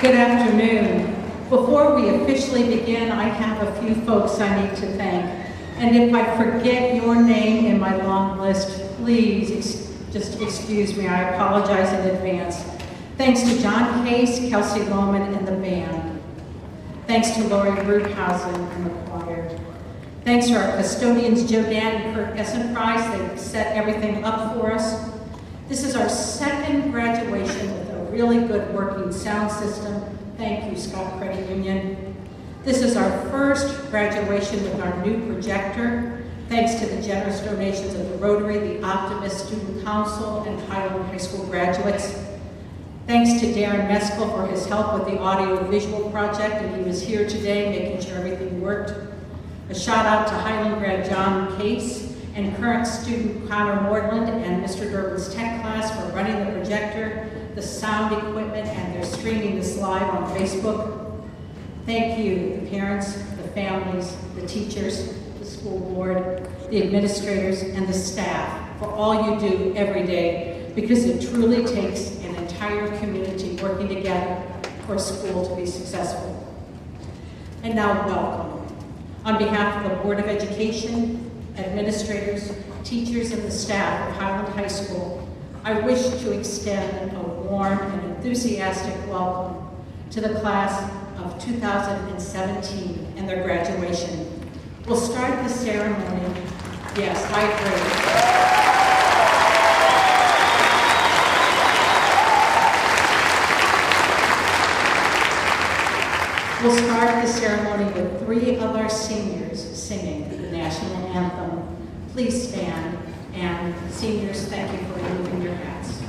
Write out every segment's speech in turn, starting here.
Good afternoon. Before we officially begin, I have a few folks I need to thank. And if I forget your name in my long list, please just excuse me. I apologize in advance. Thanks to John Case, Kelsey Lohman, and the band. Thanks to Lori Bruthausen and the choir. Thanks to our custodians, Joe Dan and Kurt Essenprice. They set everything up for us. This is our second graduation with a really good working sound system. Thank you, Scott Credit Union. This is our first graduation with our new projector. Thanks to the generous donations of the Rotary, the Optimist Student Council, and Highland High School graduates. Thanks to Darren Meskel for his help with the audio-visual project, and he was here today making sure everything worked. A shout out to Highland grad John Case and current student Connor Mordland and Mr. Durbin's tech class for running the projector, the sound equipment, and they're streaming this live on Facebook. Thank you, the parents, the families, the teachers, the school board, the administrators, and the staff for all you do every day, because it truly takes an entire community working together for a school to be successful. And now, welcome. On behalf of the Board of Education, administrators, teachers, and the staff of Highland High School, I wish to extend a warm and enthusiastic welcome to the class of 2017 and their graduation. We'll start the ceremony. Yes, I agree. We'll start the ceremony with 3 of our seniors singing the national anthem. Please stand, and seniors, thank you for removing your hats.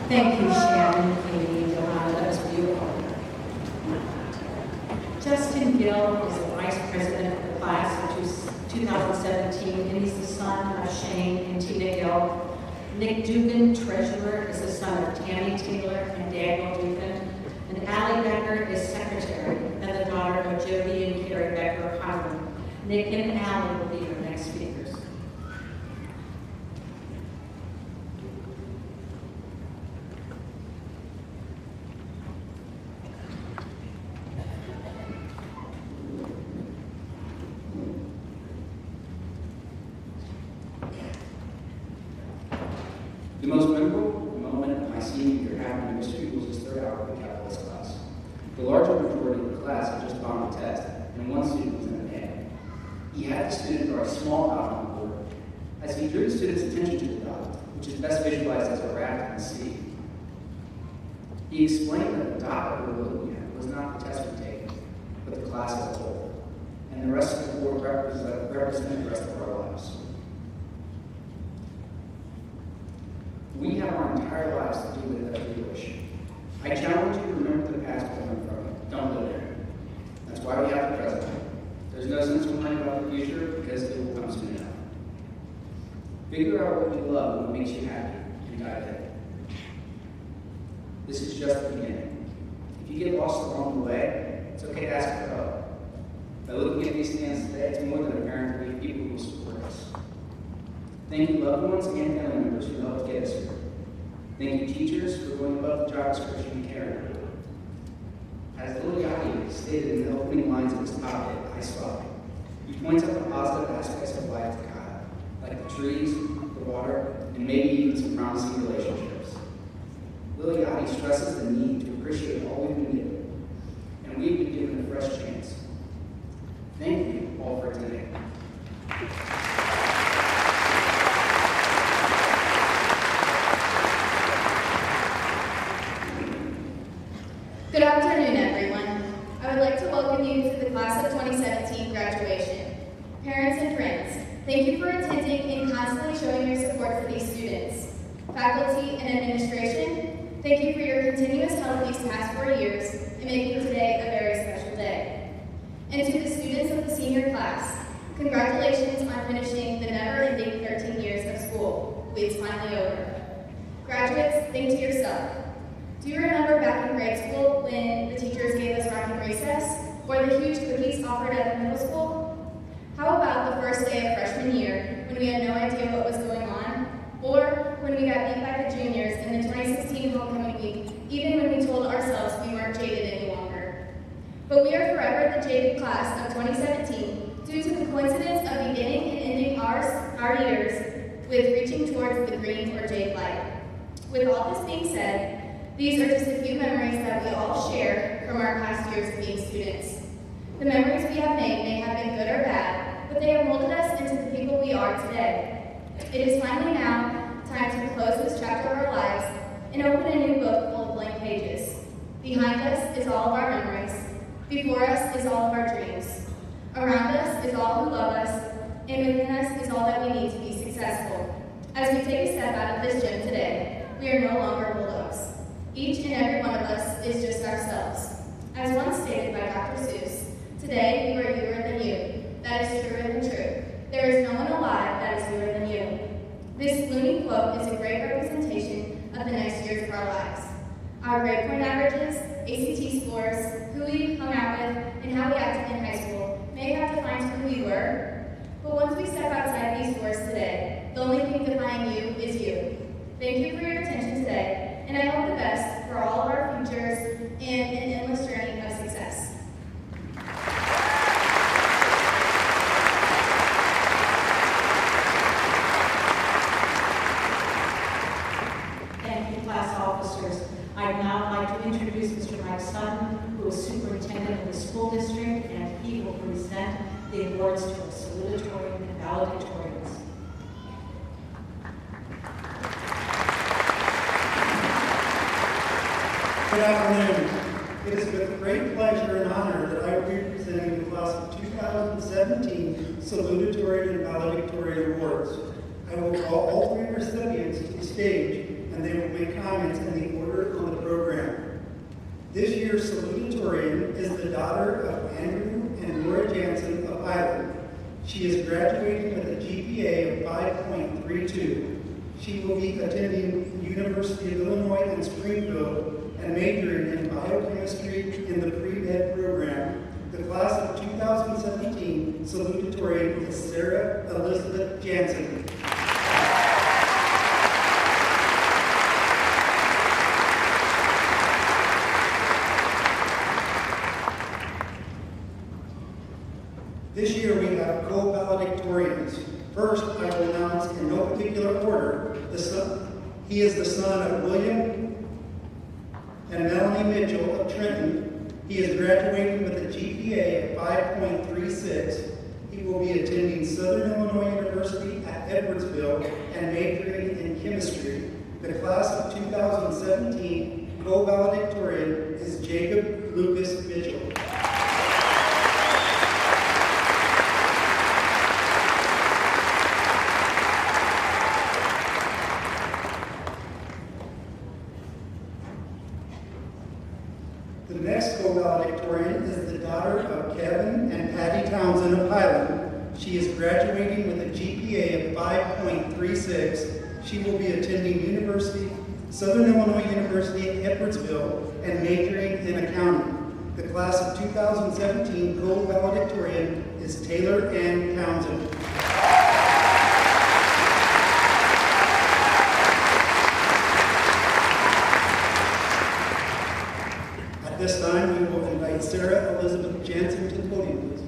Thank you, Shannon, Katie, Johanna. That was beautiful. Justin Gill is the Vice President of the class of 2017, and he's the son of Shane and Tina Gill. Nick Dugan, Treasurer, is the son of Tammy Taylor and Daniel Dugan. And Allie Becker is Secretary and the daughter of Jody and Carrie Becker of Highland. Nick and Allie will be your next speakers. The most memorable moment of my senior year happened in Mr. Eagles' third hour of the calculus class. The larger majority of the class had just gone to the test, and one student was in the band. He had the student draw a small dot on the board. As he drew the student's attention to the dot, which is best visualized as a rat in the sea, he explained that the dot that we were looking at was not the test we take, but the class as a whole, and the rest of the board represented the rest of our lives. We have our entire lives to do with it as we wish. I challenge you to remember the past but learn from it. Don't live there. That's why we have the present. There's no sense complaining about the future because it will come soon enough. Figure out what you love and what makes you happy, and dive in. This is just the beginning. If you get lost along the way, it's okay to ask for help. By looking at these stands today, it's more than apparent that we have people who will support us. Thank you, loved ones and family members who helped get us here. Thank you, teachers, for going above the job description and caring. As Lil Yachty stated in the opening lines of his topic, I Spy, he points out the positive aspects of life to God, like the trees, the water, and maybe even some promising relationships. Lil Yachty stresses the need to appreciate all we've been given, and we've been given a fresh chance. Thank you all for attending. Good afternoon, everyone. I would like to welcome you to the Class of 2017 graduation. Parents and friends, thank you for attending and constantly showing your support for these students. Faculty and administration, thank you for your continuous help these past 4 years and making today a very special day. And to the students of the senior class, congratulations on finishing the never-ending 13 years of school. It's finally over. Graduates, think to yourself, do you remember back in grade school when the teachers gave us rocking recess, or the huge cookies offered at the middle school? How about the first day of freshman year when we had no idea what was going on, or when we got beat by the juniors in the 2016 homecoming week, even when we told ourselves we weren't jaded any longer? But we are forever the jaded class of 2017 due to the coincidence of beginning and ending our years with reaching towards the green or jade light. With all this being said, these are just a few memories that we all share from our past years of being students. The memories we have made may have been good or bad, but they have molded us into the people we are today. It is finally now time to close this chapter of our lives and open a new book full of blank pages. Behind us is all of our memories. Before us is all of our dreams. Around us is all who love us, and within us is all that we need to be successful. As we take a step out of this gym today, we are no longer bulldogs. Each and every one of us is just ourselves. As once stated by Dr. Seuss, today you are youer than you. That is truer than true. There is no one alive that is youer than you. This loony quote is a great representation of the next years of our lives. Our grade point averages, ACT scores, who we hung out with, and how we acted in high school may have defined who we were, but once we step outside these doors today, the only thing defining you is you. Thank you for your attention today, and I hope the best for all of our futures and an endless journey of success. Thank you, class officers. I'd now like to introduce Mr. Mike Sutton, who is superintendent of the school district, and he will present the awards to our salutatorian and valedictorians. Good afternoon. It is with great pleasure and honor that I will be presenting the class of 2017 salutatorian and valedictorian awards. I will call all three recipients to the stage, and they will make comments in the order on the program. This year's salutatorian is the daughter of Andrew and Laura Jansen of Highland. She is graduating with a GPA of 5.32. She will be attending University of Illinois in Springfield and majoring in biochemistry in the pre-med program. The class of 2017 salutatorian is Sarah Elizabeth Jansen. This year we have co-valedictorians. First, I will announce in no particular order, he is the son of William and Melanie Mitchell of Trenton. He is graduating with a GPA of 5.36. He will be attending Southern Illinois University at Edwardsville and majoring in chemistry. The class of 2017 co-valedictorian is Jacob Lucas Mitchell. The next co-valedictorian is the daughter of Kevin and Patty Townsend of Highland. She is graduating with a GPA of 5.36. She will be attending Southern Illinois University at Edwardsville and majoring in accounting. The class of 2017 co-valedictorian is Taylor Ann Townsend. At this time, we will invite Sarah Elizabeth Jansen to the podium, please.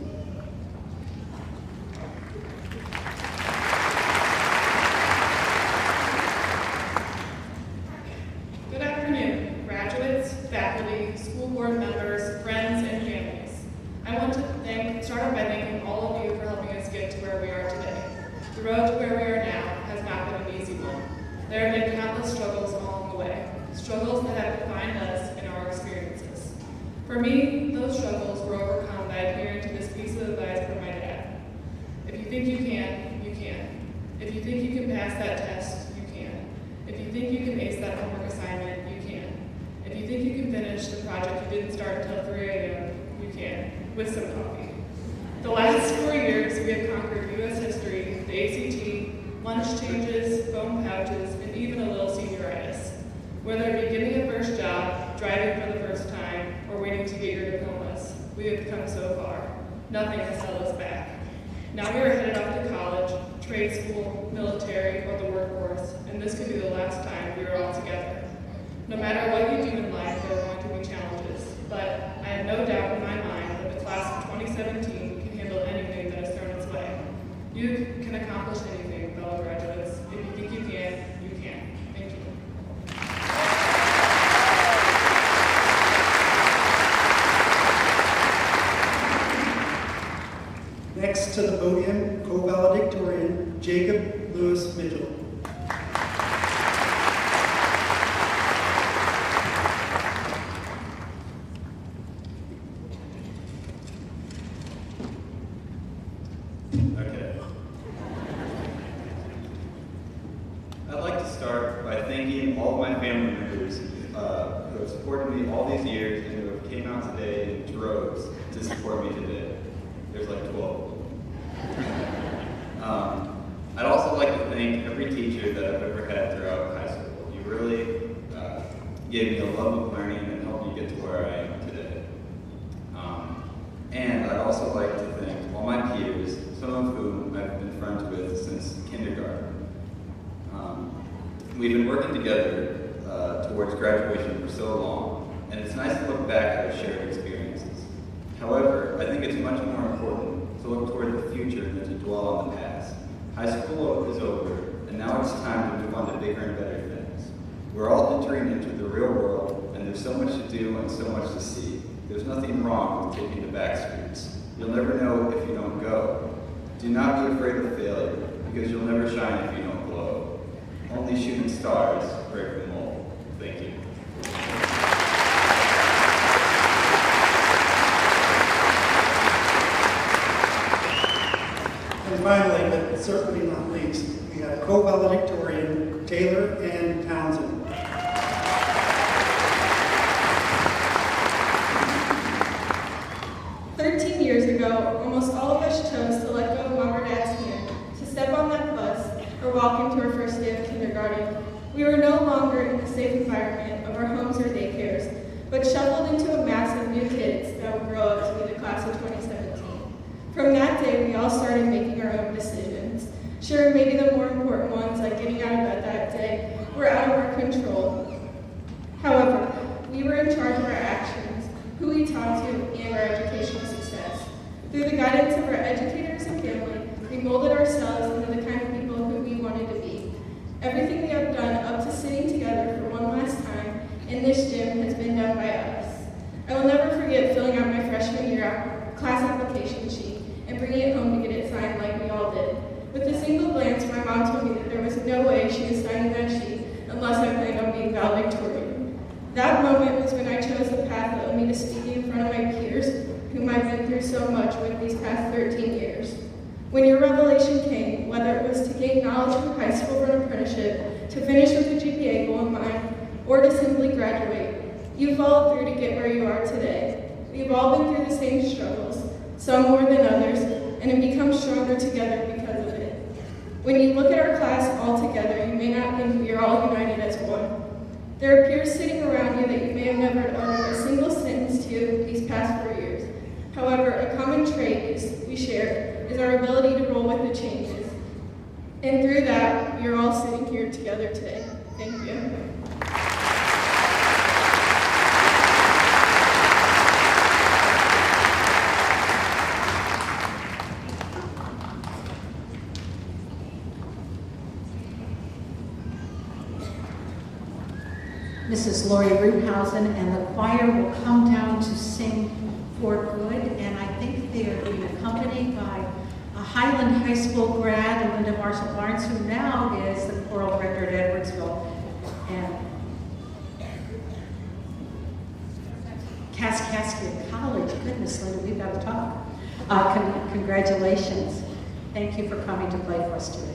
Good afternoon, graduates, faculty, school board members, friends, and families. I want to start off by thanking all of you for helping us get to where we are today. The road to where we are now has not been an easy one. There have been countless struggles along the way, struggles that have defined us and our experiences. For me, those struggles were overcome by adhering to this piece of advice from my dad. If you think you can, you can. If you think you can pass that test, you can. If you think you can ace that homework assignment, you can. If you think you can finish the project you didn't start until 3 a.m., you can, with some coffee. The last 4 years, we have conquered U.S. history, the ACT, lunch changes, phone pouches, and even a little senioritis. Whether it be getting a first job, driving for the first time, or waiting to get your diplomas, we have come so far. Nothing has held us back. Now we are headed off to college, trade school, military, or the workforce, and this could be the last time we are all together. No matter what you do in life, there are going to be challenges, but I have no doubt in my mind that the class of 2017 can handle anything that is thrown its way. You can accomplish anything, fellow graduates. If you think you can, you can. Thank you. Next to the podium, co-valedictorian Jacob Lewis Mitchell. Okay. I'd like to start by thanking all of my family members who have supported me all these years and who have came out today in droves to support me today. There's like 12 of them. I'd also like to thank every teacher that I've ever had throughout high school. You really gave me a love of learning and helped me get to where I am today. And I'd also like to thank all my peers, some of whom I've been friends with since kindergarten. We've been working together towards graduation for so long, and it's nice to look back at our shared experiences. However, I think it's much more important to look toward the future than to dwell on the past. High school is over, and now it's time to move on to bigger and better things. We're all entering into the real world, and there's so much to do and so much to see. There's nothing wrong with taking the back streets. You'll never know if you don't go. Do not be afraid of failure, because you'll never shine if you don't glow. Only shooting stars break the mold. Thank you. And finally, but certainly not least, we have co-valedictorian Taylor Ann Townsend. 13 years ago, almost all of us chose to let go of Mom or Dad's hand, to step on that bus, or walk into our first day of kindergarten. We were no longer in the safe environment of our homes or daycares, but shuffled into a mass of new kids that would grow up to be the class of 2017. From that day, we all started making our own decisions. Sure, maybe the more important ones, like getting out of bed that day, were out of our control. However, we were in charge of our actions, who we talked to, and our educational success. Through the guidance of our educators and family, we molded ourselves into the kind of people who we wanted to be. Everything we have done up to sitting together for one last time in this gym has been done by us. I will never forget filling out my freshman year class application sheet and bringing it home to get it signed like we all did. With a single glance, my mom told me that there was no way she was signing that sheet unless I planned on being valedictorian. That moment was when I chose the path that led me to speaking in front of my peers, whom I've been through so much with these past 13 years. When your revelation came, whether it was to gain knowledge from high school or an apprenticeship, to finish with a GPA goal in mind, or to simply graduate, you followed through to get where you are today. We've all been through the same struggles, some more than others, and have become stronger together because of it. When you look at our class all together, you may not think we are all united as one. There are peers sitting around you that you may have never uttered a single sentence to these past 4 years. However, a common trait we share is our ability to roll with the changes. And through that, we are all sitting here together today. Thank you. Mrs. Lori Ruthhausen and the choir will come down to sing For Good, and I think they are being accompanied by a Highland High School grad, Linda Marshall Barnes, who now is the choral director at Edwardsville. And Kaskaskia College, goodness, Linda, we've got to talk. Congratulations. Thank you for coming to play for us today.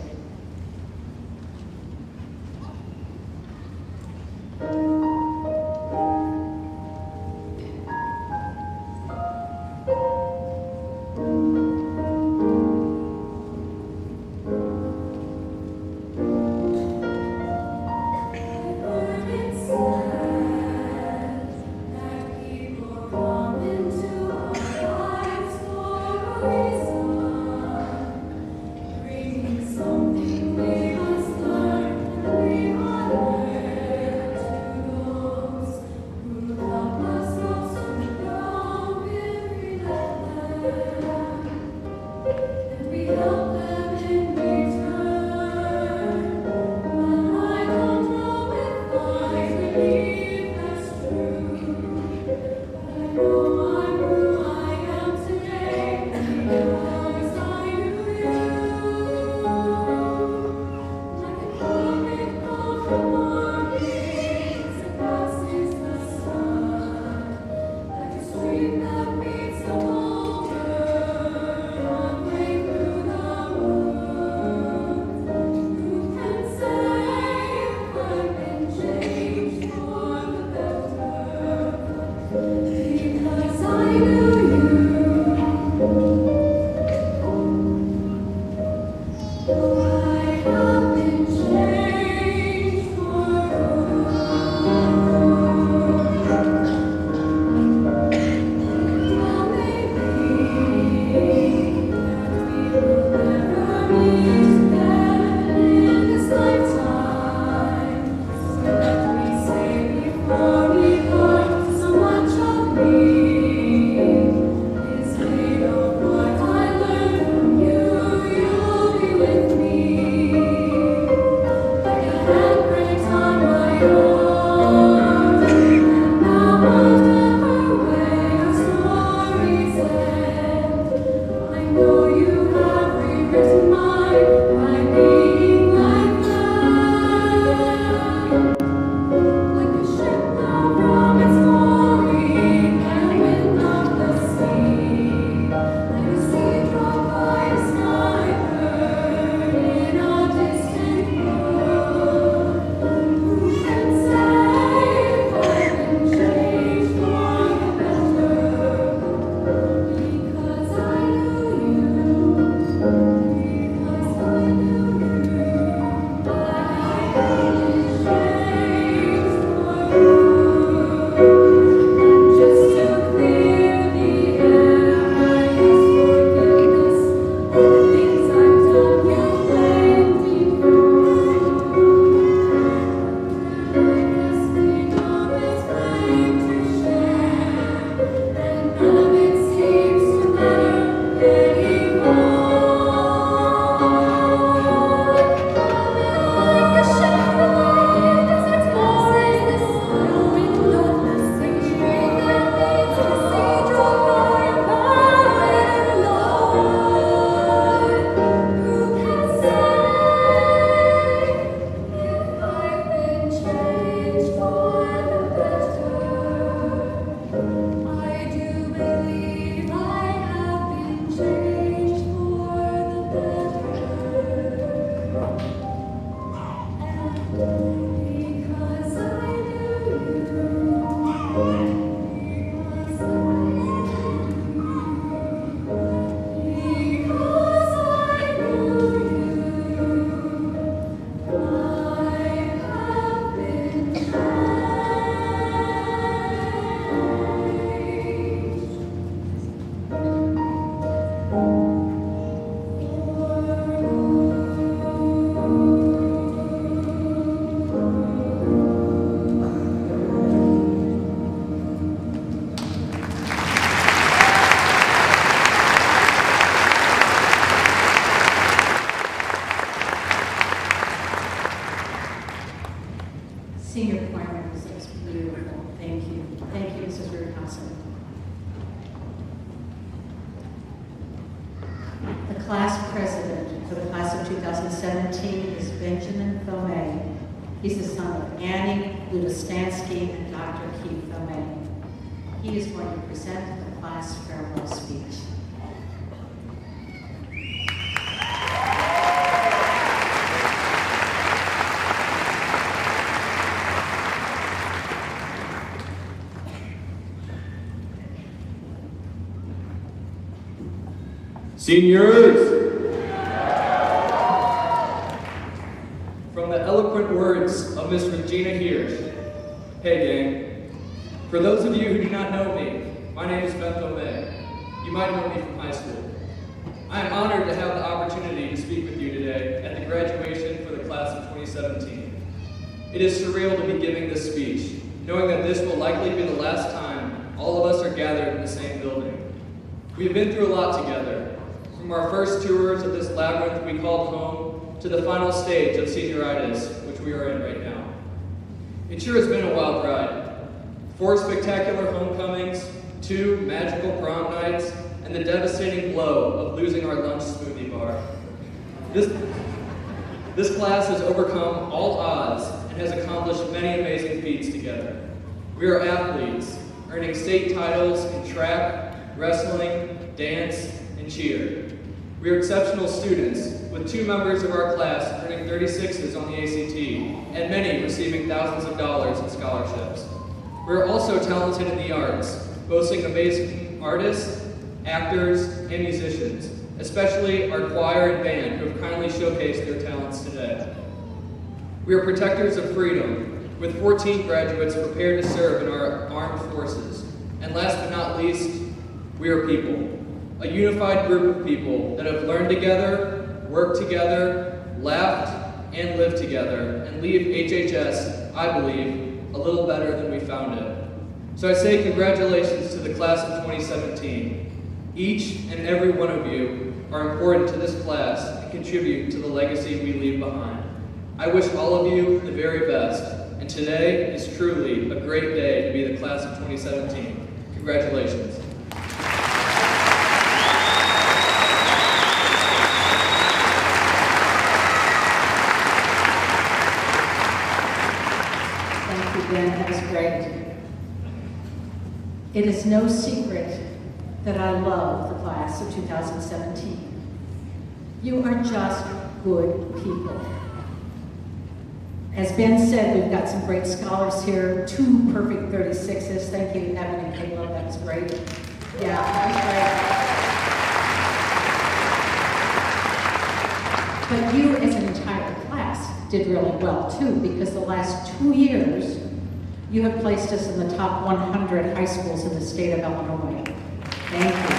class president for the class of 2017 is Benjamin Thomé. He's the son of Annie Ludostansky and Dr. Keith Thomé. He is going to present the class farewell speech. Seniors! From the eloquent words of Miss Regina Hirsch. Hey gang, for those of you who do not know me, my name is Ben Thomé. You might know me from high school. I am honored to have the opportunity to speak with you today at the graduation for the class of 2017. It is surreal to be giving this speech, knowing that this will likely be the last time all of us are gathered in the same building. We have been through a lot together, from our first tours of this labyrinth we called home to the final stage of senioritis, which we are in right now. It sure has been a wild ride. 4 spectacular homecomings, 2 magical prom nights, and the devastating blow of losing our lunch smoothie bar. This class has overcome all odds and has accomplished many amazing feats together. We are athletes, earning state titles in track, wrestling, dance, and cheer. We are exceptional students, with 2 members of our class earning 36s on the ACT, and many receiving thousands of dollars in scholarships. We are also talented in the arts, boasting amazing artists, actors, and musicians, especially our choir and band who have kindly showcased their talents today. We are protectors of freedom, with 14 graduates prepared to serve in our armed forces. And last but not least, we are people. A unified group of people that have learned together, worked together, laughed, and lived together, and leave HHS, I believe, a little better than we found it. So I say congratulations to the class of 2017. Each and every one of you are important to this class and contribute to the legacy we leave behind. I wish all of you the very best, and today is truly a great day to be the class of 2017. Congratulations. That was great. It is no secret that I love the class of 2017. You are just good people. As Ben said, we've got some great scholars here, 2 perfect 36s. Thank you, Evan and Caleb, that was great. Yeah, that was great. But you as an entire class did really well too, because the last 2 years, you have placed us in the top 100 high schools in the state of Illinois. Thank you.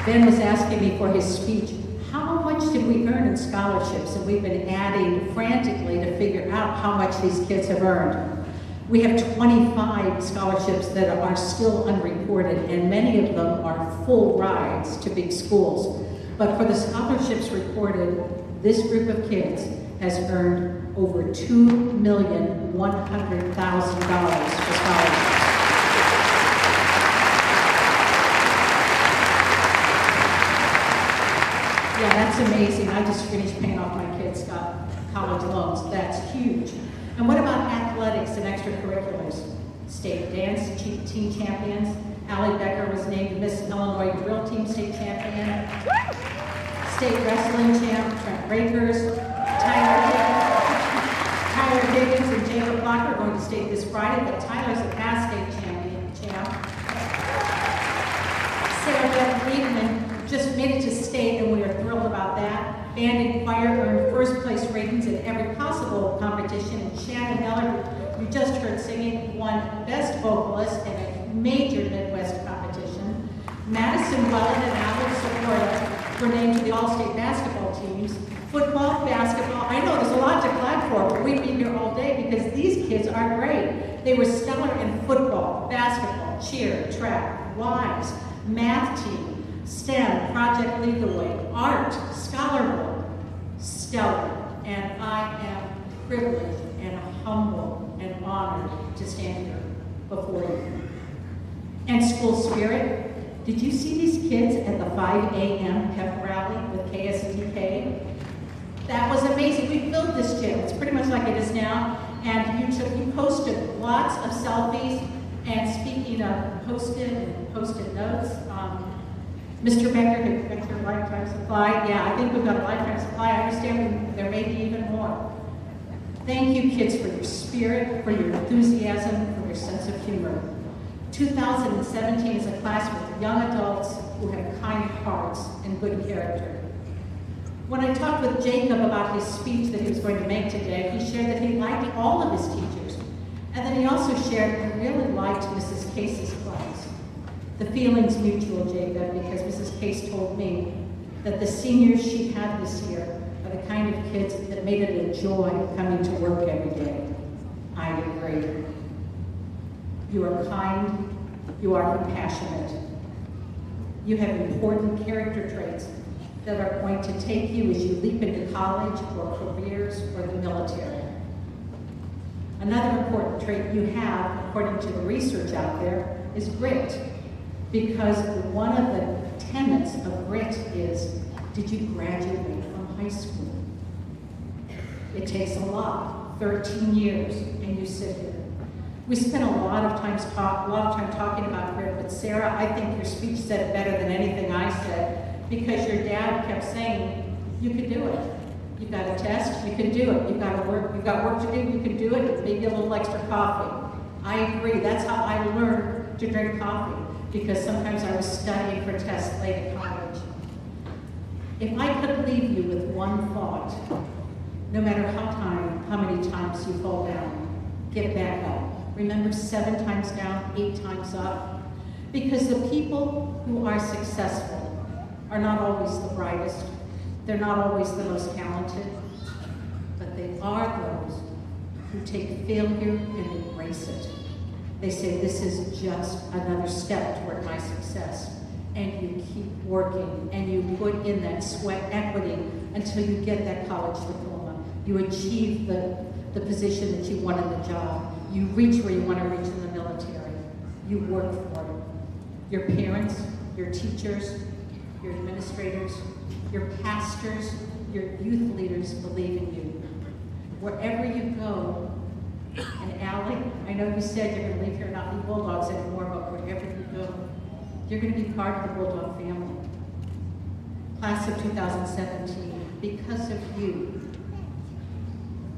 Ben was asking me for his speech, how much did we earn in scholarships? And we've been adding frantically to figure out how much these kids have earned. We have 25 scholarships that are still unreported, and many of them are full rides to big schools. But for the scholarships reported, this group of kids has earned over $2,100,000 for scholarships. Yeah, that's amazing. I just finished paying off my kids' college loans. That's huge. And what about athletics and extracurriculars? State dance team champions. Allie Becker was named Miss Illinois Drill Team State Champion. State wrestling champ Trent Rakers, Tyler Higgins and Jacob Block are going to state this Friday, but Tyler's a past state champ. Sarah Beth Liebman just made it to state, and we are thrilled about that. Band and choir earned first place ratings in every possible competition, and Shannon Miller, you just heard singing, won Best Vocalist in a major Midwest competition. Madison Welland and Alex Sequoia were named to the All-State basketball teams. Football, basketball, I know there's a lot to clap for, but we'd be here all day because these kids are great. They were stellar in football, basketball, cheer, track, WISE, math team, STEM, Project Lead the Way, art, scholar board, stellar. And I am privileged and humbled and honored to stand here before you. And school spirit. Did you see these kids at the 5 a.m. pep rally with KSTK? That was amazing. We filled this gym. It's pretty much like it is now. And you posted lots of selfies. And speaking of post-it notes, Mr. Becker had got your lifetime supply. Yeah, I think we've got a lifetime supply. I understand there may be even more. Thank you, kids, for your spirit, for your enthusiasm, for your sense of humor. 2017 is a class with young adults who have kind hearts and good character. When I talked with Jacob about his speech that he was going to make today, he shared that he liked all of his teachers. And then he also shared he really liked Mrs. Case's class. The feeling's mutual, Jacob, because Mrs. Case told me that the seniors she had this year are the kind of kids that made it a joy coming to work every day. I agree. You are kind, you are compassionate. You have important character traits that are going to take you as you leap into college or careers or the military. Another important trait you have, according to the research out there, is grit. Because one of the tenets of grit is, did you graduate from high school? It takes a lot, 13 years, and you sit here. We spent a lot of time talking about grit, but Sarah, I think your speech said it better than anything I said, because your dad kept saying, you can do it. You've got a test, you can do it. You've got work to do, you can do it. Maybe a little extra coffee. I agree, that's how I learned to drink coffee, because sometimes I was studying for tests late at college. If I could leave you with one thought, no matter how many times you fall down, get back up. Remember, 7 times down, 8 times up. Because the people who are successful are not always the brightest. They're not always the most talented. But they are those who take failure and embrace it. They say, this is just another step toward my success. And you keep working, and you put in that sweat equity until you get that college diploma. You achieve the position that you want in the job. You reach where you want to reach in the military. You work for it. Your parents, your teachers, your administrators, your pastors, your youth leaders believe in you. Wherever you go, and Allie, I know you said you're going to leave here and not be Bulldogs anymore, but wherever you go, you're going to be part of the Bulldog family. Class of 2017, because of you,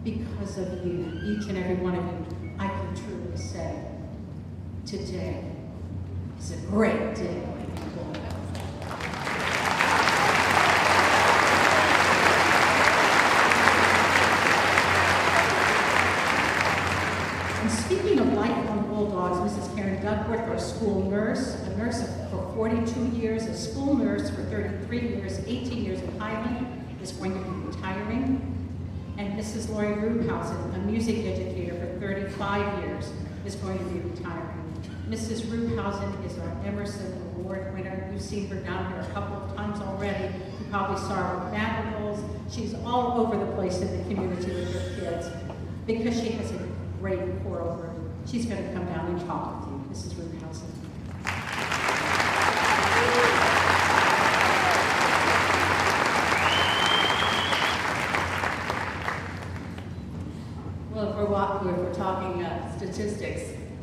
each and every one of you, I can truly say, today is a great day. And speaking of lifelong Bulldogs, Mrs. Karen Duckworth, our school nurse, a nurse for 42 years, a school nurse for 33 years, 18 years in Highland, is going to be retiring. And Mrs. Lori Ruphausen, a music educator for 35 years, is going to be retiring. Mrs. Ruphausen is our Emerson Award winner. You've seen her down here a couple of times already. You probably saw her with madrigals. She's all over the place in the community with her kids because she has a great pour over. She's going to come down and talk with you, Mrs. Ruphausen. If we're talking statistics,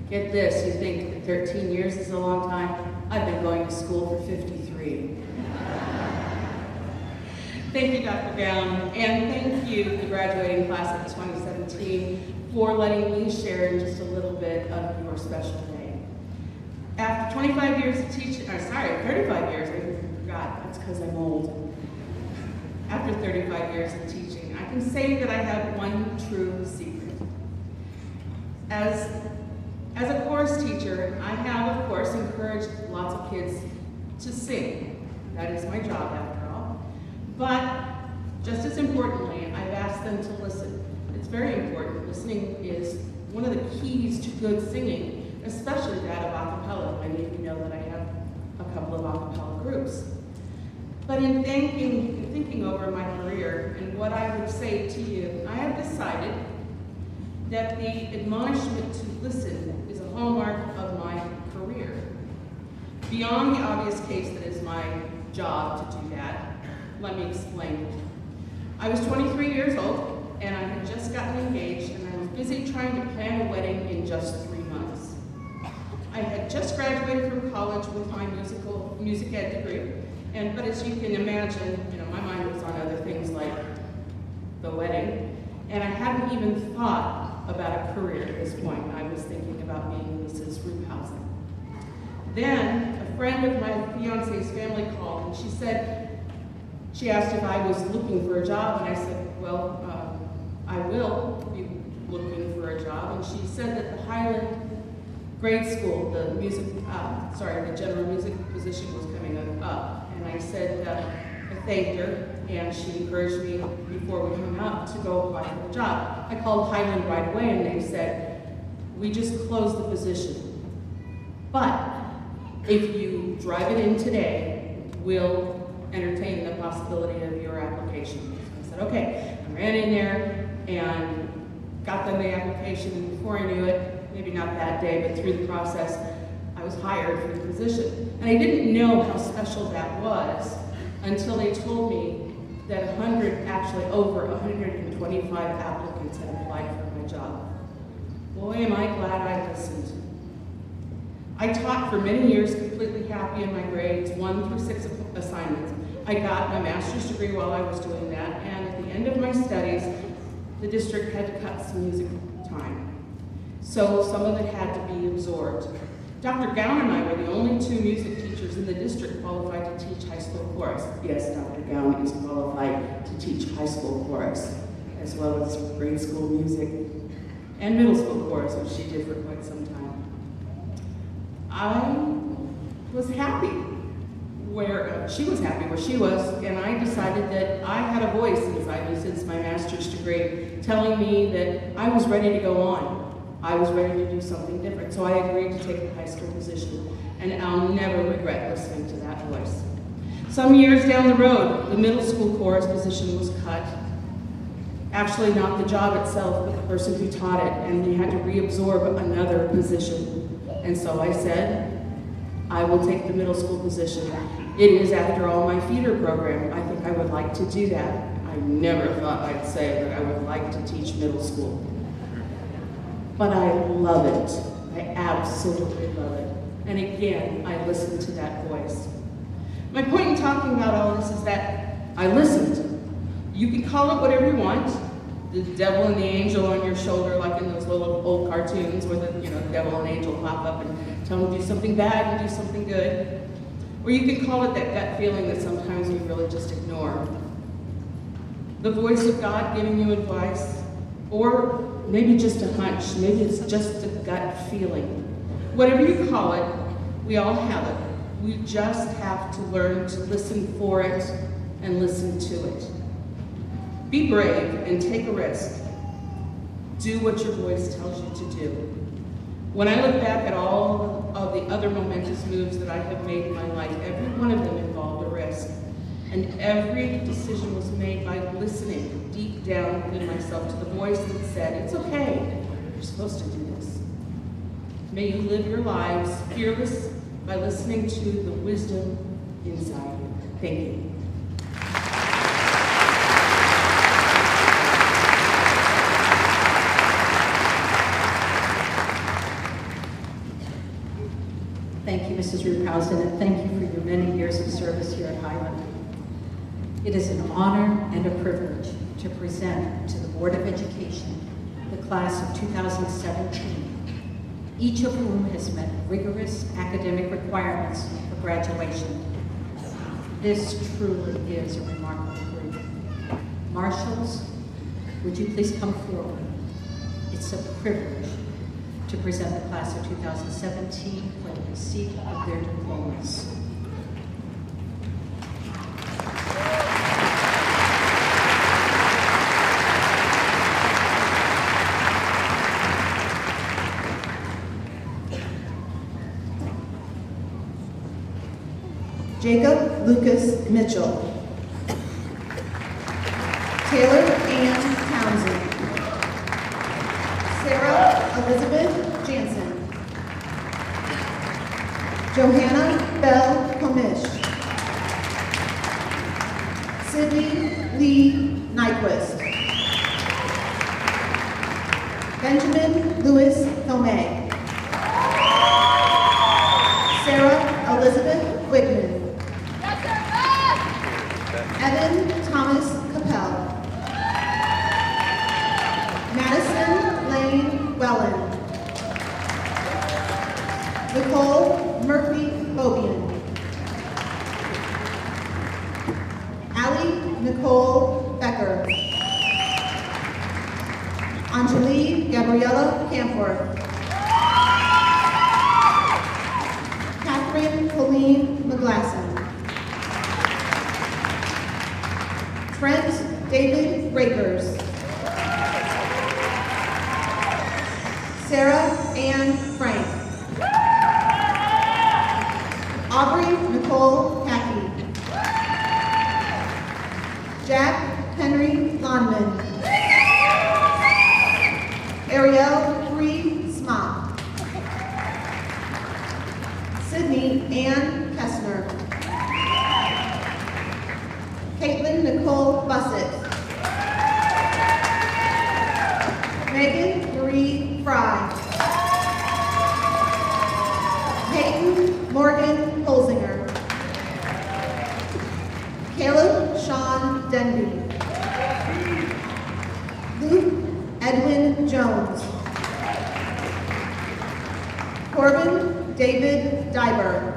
get this, you think that 13 years is a long time? I've been going to school for 53. Thank you, Dr. Brown, and thank you, the graduating class of 2017, for letting me share just a little bit of your special day. After 25 years of teaching, 35 years, I forgot, that's because I'm old. After 35 years of teaching, I can say that I have one true secret. As a chorus teacher, I have, of course, encouraged lots of kids to sing. That is my job, after all. But just as importantly, I've asked them to listen. It's very important. Listening is one of the keys to good singing, especially that of a cappella. Many of you know that I have a couple of a cappella groups. But in thinking over my career and what I would say to you, I have decided that the admonishment to listen is a hallmark of my career. Beyond the obvious case that is my job to do that, let me explain. I was 23 years old, and I had just gotten engaged, and I was busy trying to plan a wedding in just 3 months. I had just graduated from college with my music ed degree, but as you can imagine, my mind was on other things like the wedding, and I hadn't even thought about a career at this point. I was thinking about being Mrs. Ruthhausen. Then a friend of my fiance's family called, and she asked if I was looking for a job, and I said, well, I will be looking for a job. And she said that the Highland grade school, the general music position was coming up. And I said, I thanked her, and she encouraged me before we hung up to go apply for the job. I called Highland right away, and they said, we just closed the position. But if you drive it in today, we'll entertain the possibility of your application. So I said, okay. I ran in there and got them the application, and before I knew it, maybe not that day, but through the process, I was hired for the position. And I didn't know how special that was until they told me that over 125 applicants had applied for my job. Boy, am I glad I listened. I taught for many years, completely happy in my grades, 1 through 6 assignments. I got my master's degree while I was doing that, and at the end of my studies, the district had to cut some music time. So some of it had to be absorbed. Dr. Gown and I were the only 2 music teachers in the district qualified to teach high school chorus. Yes, Dr. Gown is qualified to teach high school chorus, as well as grade school music and middle school chorus, which she did for quite some time. I was happy where she was happy where she was, and I decided that I had a voice inside me since my master's degree, telling me that I was ready to go on. I was ready to do something different, so I agreed to take the high school position, and I'll never regret listening to that voice. Some years down the road, the middle school chorus position was cut. Actually, not the job itself, but the person who taught it, and we had to reabsorb another position. And so I said, I will take the middle school position. It is, after all, my feeder program. I think I would like to do that. I never thought I'd say that I would like to teach middle school. But I love it. I absolutely love it. And again, I listened to that voice. My point in talking about all this is that I listened. You can call it whatever you want. The devil and the angel on your shoulder, like in those little old cartoons where the devil and angel pop up and tell them to do something bad and do something good. Or you can call it that gut feeling that sometimes we really just ignore. The voice of God giving you advice, or maybe just a hunch, maybe it's just a gut feeling. Whatever you call it, we all have it. We just have to learn to listen for it and listen to it. Be brave and take a risk. Do what your voice tells you to do. When I look back at all of the other momentous moves that I have made in my life, every one of them involved a risk. And every decision was made by listening deep down within myself to the voice that said, it's okay, you're supposed to do this. May you live your lives fearless by listening to the wisdom inside you. Thank you. Thank you, Mrs. Ruthhausen, and thank you for your many years of service here at Highland. It is an honor and a privilege to present to the Board of Education the class of 2017, each of whom has met rigorous academic requirements for graduation. This truly is a remarkable group. Marshals, would you please come forward? It's a privilege to present the class of 2017 for the receipt of their diplomas. Jacob Lucas Mitchell. Taylor Ann Townsend. Sarah Elizabeth Jansen. Johanna Bell Comish. Sydney Lee Nyquist. Benjamin Louis Thomé. Sarah Elizabeth Wigman. Evan Thomas Capel. Madison Lane Wellen. Nicole Murphy Bobian. Allie Nicole Becker. Anjali Gabriella Camphor. Catherine Colleen McGlasson. Trent David Rakers. Sarah Ann Frank. Aubrey Nicole Packey. Jack Henry Lonman. Ariel Bree Smock. Sydney Ann Kessner. Caitlin Nicole Bussett. Megan Marie Fry. Peyton Morgan Holzinger. Caleb Sean Denby. Luke Edwin Jones. Corbin David Diber.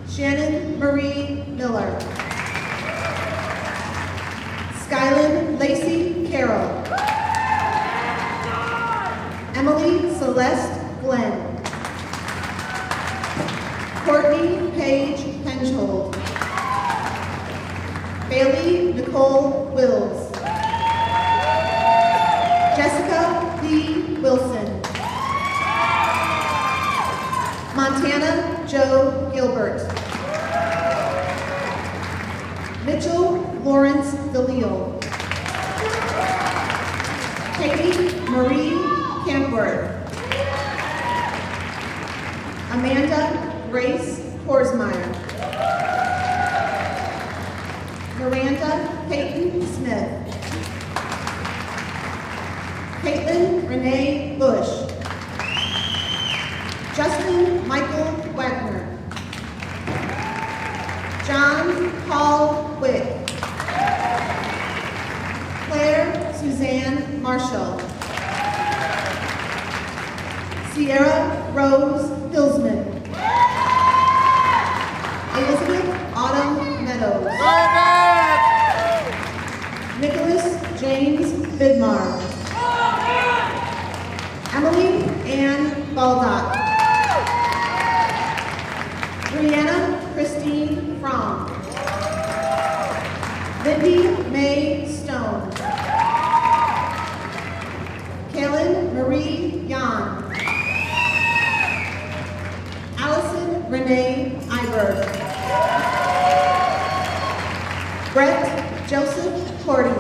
Shannon Marie Miller. Skyland Lacey Carroll. Emily Celeste Glenn. Courtney Paige Penchold. Bailey Nicole Wills. Jessica B. Wilson. Montana Joe Gilbert. Mitchell Lawrence DeLeal. Katie Marie Campworth. Amanda Grace Horsmeyer. Miranda Peyton Smith. Caitlin Renee Bush. Justin Michael Wagner. John Paul Wick. Claire Suzanne Marshall. Sierra Rose Hillsman. Elizabeth Autumn Meadows. Nicholas James Bidmar. Emily Ann Baldock. Brianna Christine Fromm. Lindy Mae Stone. Kaylin Marie Yan. Allison Renee Iberg. Brett Joseph Cordy.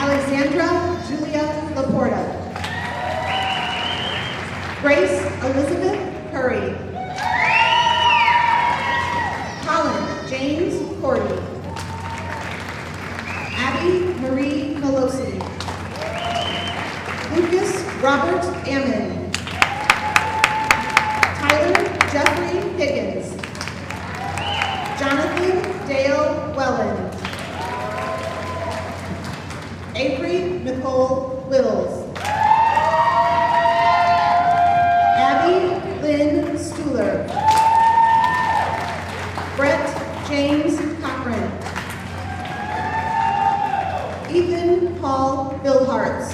Alexandra Julia Laporta. Grace Elizabeth Curry. Colin James Cordy. Abby Marie Pelosi. Lucas Robert Ammon. Tyler Jeffrey Higgins. Jonathan Dale Welland. Avery Nicole Wills. Abby Lynn Stuhler. Brett James Cochran. Ethan Paul Billhartz.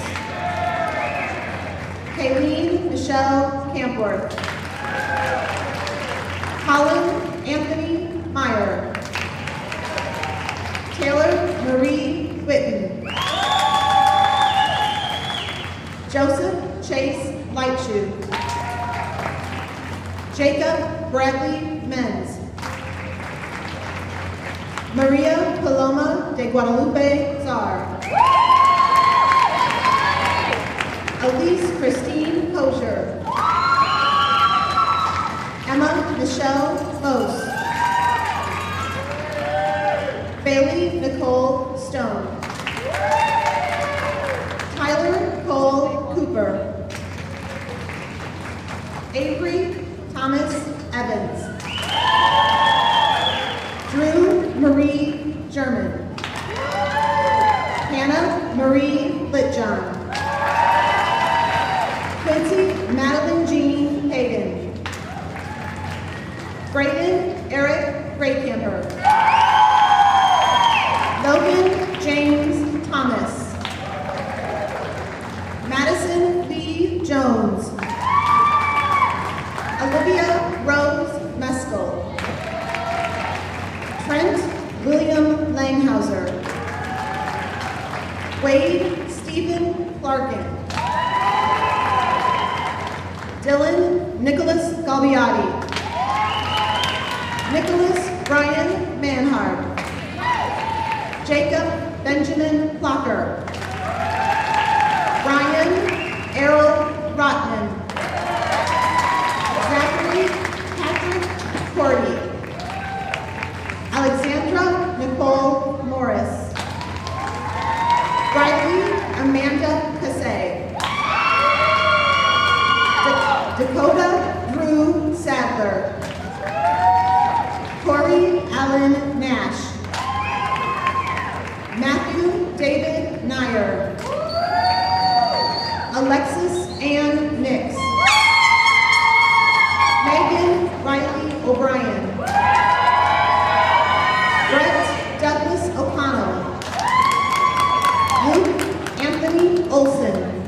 Kayleen Michelle Campworth. Colin Anthony Meyer. Taylor Marie Whitten. Joseph Chase Lightshoe. Jacob Bradley Menz. Maria Paloma de Guadalupe Zar. Elise Christine Kosher. Emma Michelle Mose. Bailey Nicole Stone. Tyler Cole Cooper. Avery Thomas Evans. Drew Marie German. Hannah Marie Litjohn. Quincy Madeline Jean Hagan. Brayden Eric Graycamper. Logan James Thomas. Madison Lee Jones. Olivia Rose Meskel. Trent William Langhauser. Wade Stephen Larkin. Dylan Nicholas Galbiati. Nicholas Brian Manhard. Jacob Benjamin Plocker. Brian Errol Rotman. Zachary Patrick Cordy. Alexandra Nicole Morris. Riley Amanda Cassay. Dakota Drew Sadler. Corey Allen Nash. Matthew David Nyer. Alexis Ann Nix. Megan Riley O'Brien. Brett Douglas O'Connell. Luke Anthony Olson.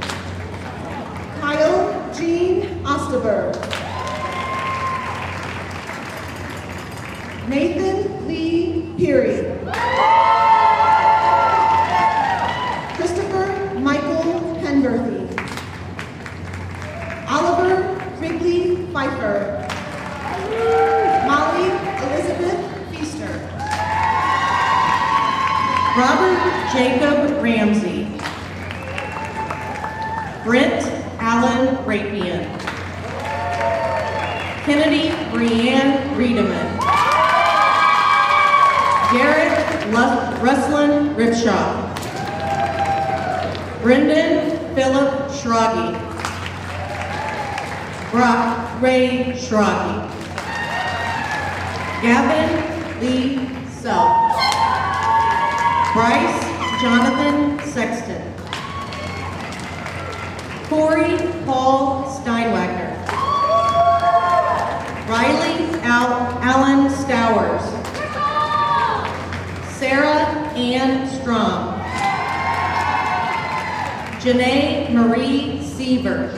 Kyle Jean Osterberg. Nathan Lee Peary. Christopher Michael Penberthy. Oliver Wrigley Pfeiffer. Molly Elizabeth Feaster. Robert Jacob Ramsey. Brent Allen Rapian. Kennedy Brianne Riedemann. Garrett Ruslan Ripshaw. Brendan Philip Schragi. Brock Ray Schragi. Gavin Lee Self. Bryce Jonathan Sexton. Corey Paul Steinwagner. Riley Allen Stowers. Sarah Ann Strom. Janae Marie Seaver.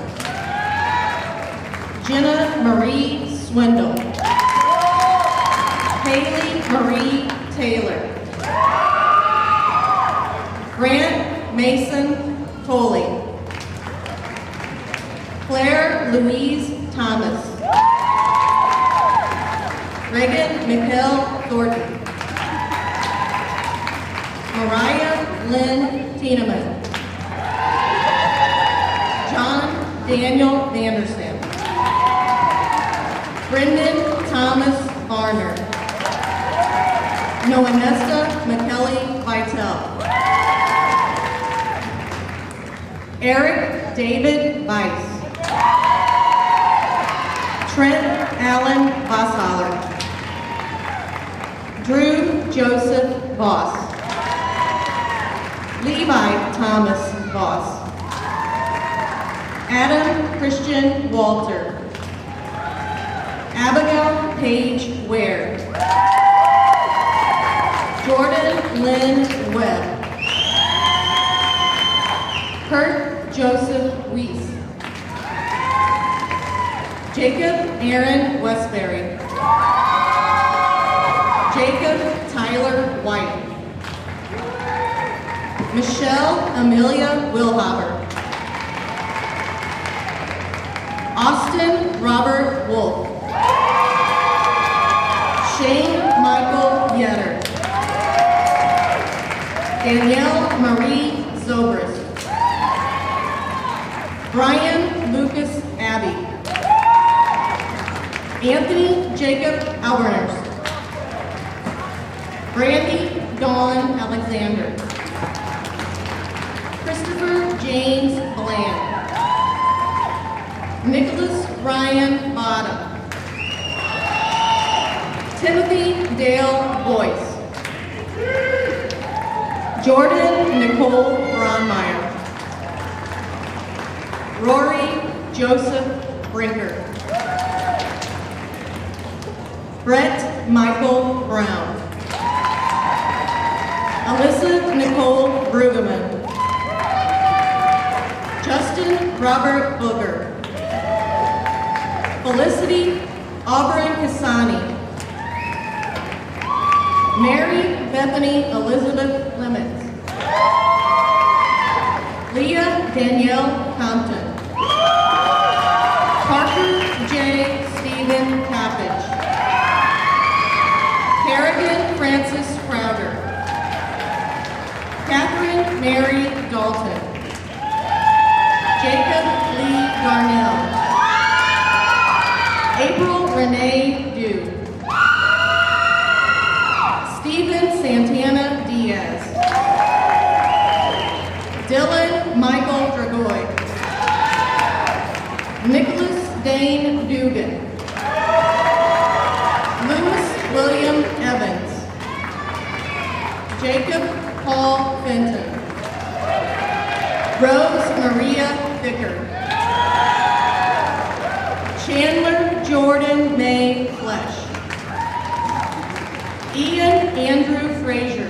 Jenna Marie Swindle. Haley Marie Taylor. Grant Mason Foley. Claire Louise Thomas. Reagan Mikkel Thornton. Mariah Lynn Tienemann. John Daniel Vanderson. Brendan Thomas Varner. Noanessa McKelly Vitale. Eric David Weiss. Trent Allen Vosshaller. Drew Joseph Voss. Levi Thomas Voss. Adam Christian Walter. Abigail Paige Ware. Jordan Lynn Webb. Kurt Joseph Weiss. Jacob Aaron Westbury. Jacob Tyler White. Michelle Amelia Wilhaber. Austin Robert Wolf. Shane Michael Yetter. Danielle Marie Zobrist. Brian Lucas Abbey. Anthony Jacob Alberners. Brandy Dawn Alexander. Christopher James Bland. Nicholas Ryan Bottom. Timothy Dale Boyce. Jordan Nicole Braunmeyer. Rory Joseph Brinker. Brett Michael Brown. Alyssa Nicole Brueggemann. Justin Robert Booger. Felicity Aubrey Cassani. Mary Bethany Elizabeth Clements. Leah Danielle Compton. Parker J. Stephen Cappage. Kerrigan Francis Crowder. Catherine Mary Dalton. Jacob Lee Garnell. April Renee Dew. Stephen Santana Diaz. Dylan Michael Dragoy. Nicholas Dane Dugan. Lewis William Evans. Jacob Paul Fenton. Rose Maria Vicker. Chandler Jordan May Flesh. Ian Andrew Frazier.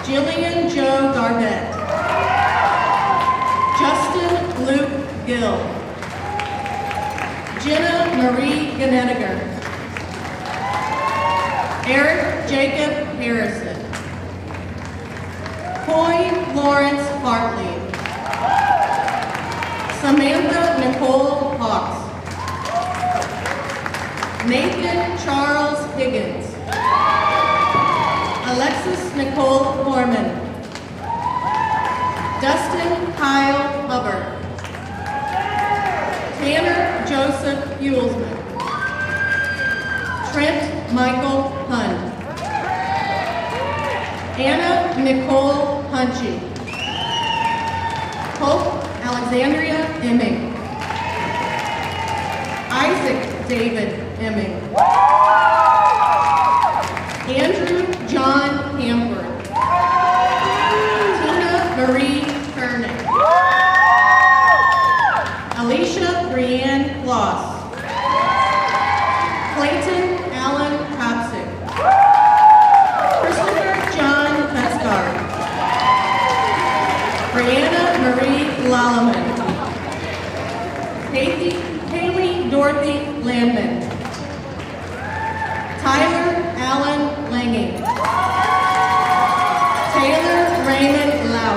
Jillian Joe Garbett. Justin Luke Gill. Jenna Marie Genetiger. Eric Jacob Harrison. Coy Lawrence Bartley. Samantha Nicole Hawks. Nathan Charles Higgins. Alexis Nicole Corman. Dustin Kyle Hubbard. Tanner Joseph Hulsman. Trent Michael Hund. Anna Nicole Hunchy. Hope Alexandria Emming. Isaac David Emming. Andrew John Hamford. Tina Marie Kernick. Alicia Brianne Floss. Clayton Allen Hopsick. Christopher John Pescard. Brianna Marie Lalaman. Haley Dorothy Landman. Tyler Allen Lange. Taylor Raymond Lau.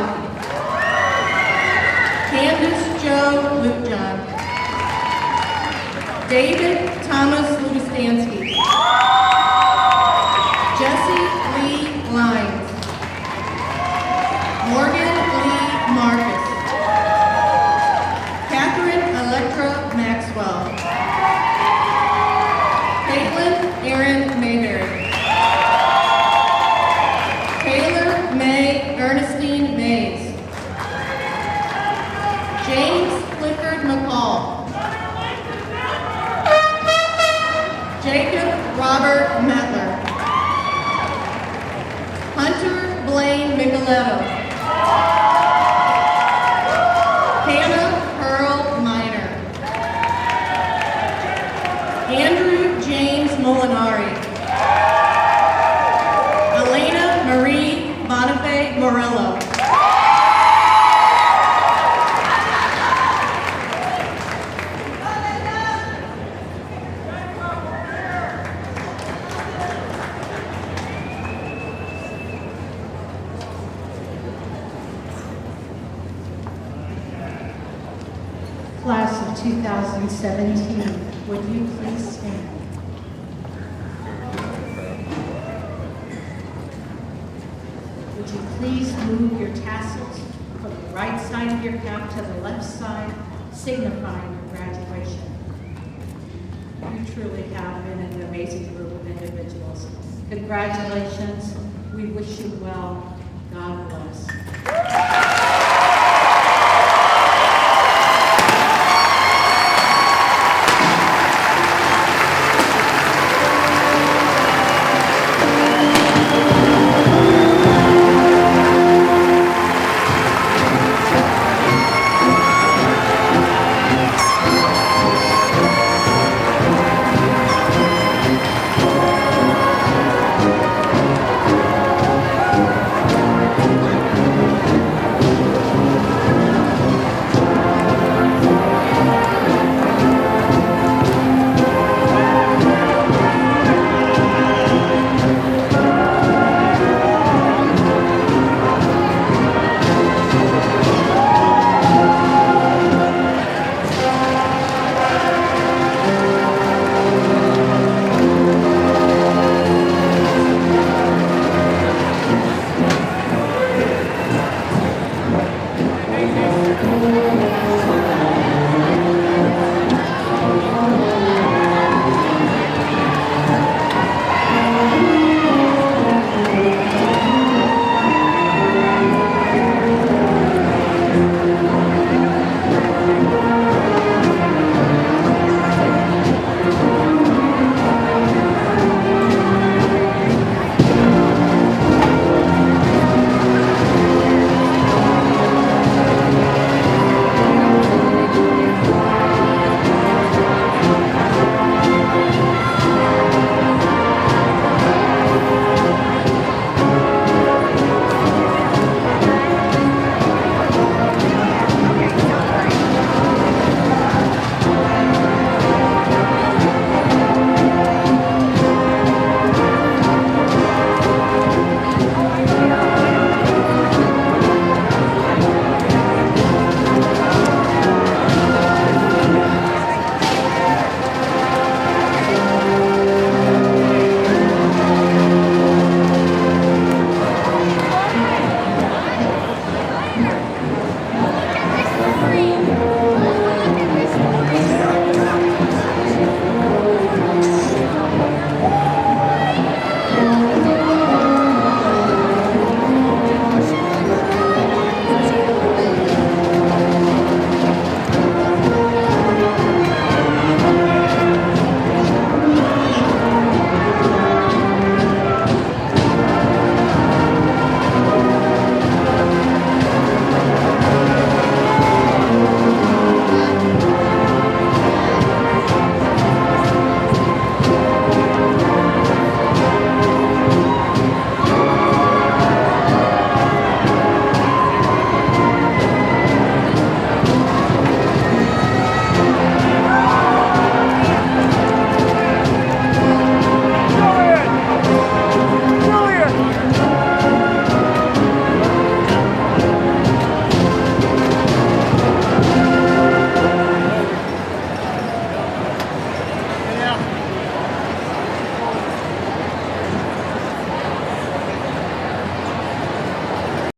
Candace Joe Lukejohn. David Thomas Lustansky. Jesse Lee Lyons. Morgan Lee Marcus. Catherine Electra Maxwell. Caitlin Erin Mayberry. Taylor May Ernestine Mays. James Clifford McCall. Jacob Robert Metler. Hunter Blaine Micheletto. Hannah Pearl Miner. Andrew James Molinari. Elena Marie Bonifay Morello. Class of 2017, would you please stand? Would you please move your tassels for the right side of your cap to the left side, signifying your graduation. You truly have been an amazing group of individuals. Congratulations. We wish you well. God bless. Thank you.